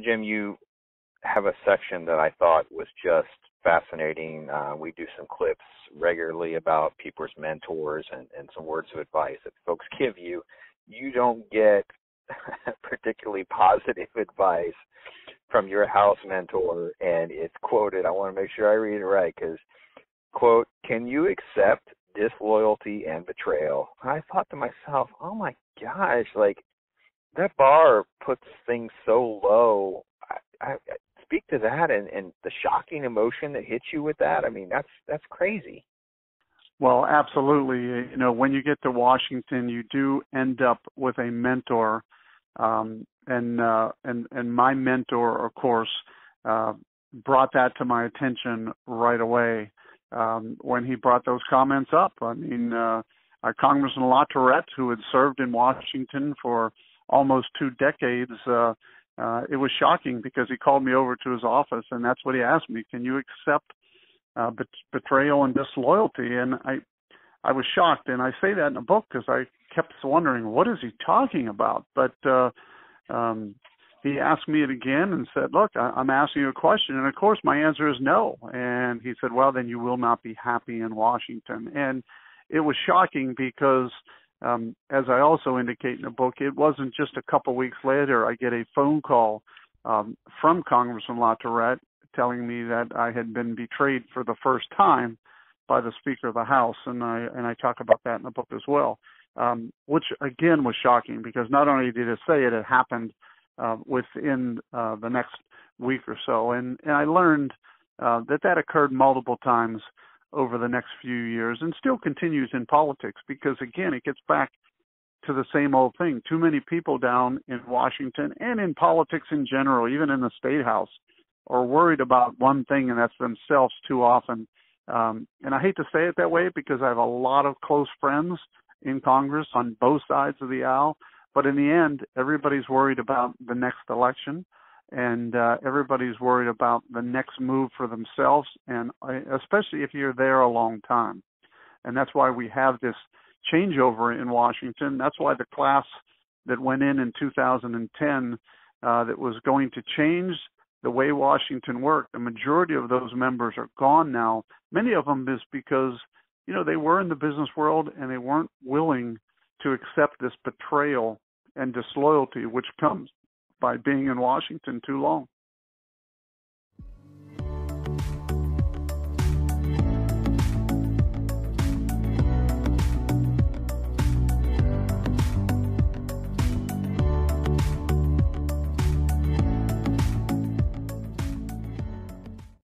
Jim, you have a section that I thought was just fascinating. We do some clips regularly about people's mentors and some words of advice that folks give you. You don't get particularly positive advice from your house mentor, and it's quoted. I want to make sure I read it right because, quote, "Can you accept disloyalty and betrayal?" I thought to myself, oh my gosh, like that bar puts things so low. I speak to that and the shocking emotion that hits you with that. I mean, that's crazy. Well, absolutely. When you get to Washington, you do end up with a mentor, and my mentor, of course, brought that to my attention right away when he brought those comments up. I mean, our Congressman LaTourette, who had served in Washington for almost 2 decades, it was shocking because he called me over to his office, and that's what he asked me: "Can you accept betrayal and disloyalty?" And I was shocked, and I say that in the book because I kept wondering, what is he talking about? But he asked me it again and said, "Look, I'm asking you a question, and of course my answer is no." And he said, "Well, then you will not be happy in Washington." And it was shocking because, as I also indicate in the book, it wasn't just a couple weeks later I get a phone call from Congressman LaTourette telling me that I had been betrayed for the first time by the Speaker of the House, and I talk about that in the book as well, which again was shocking because not only did it say it had happened within the next week or so, and I learned that occurred multiple times over the next few years and still continues in politics because, again, it gets back to the same old thing. Too many people down in Washington and in politics in general, even in the State House, are worried about one thing, and that's themselves too often. And I hate to say it that way because I have a lot of close friends in Congress on both sides of the aisle, but in the end, everybody's worried about the next election, and everybody's worried about the next move for themselves, and especially if you're there a long time. And that's why we have this changeover in Washington. That's why the class that went in 2010 that was going to change the way Washington worked, the majority of those members are gone now. Many of them is because, they were in the business world and they weren't willing to accept this betrayal and disloyalty, which comes by being in Washington too long.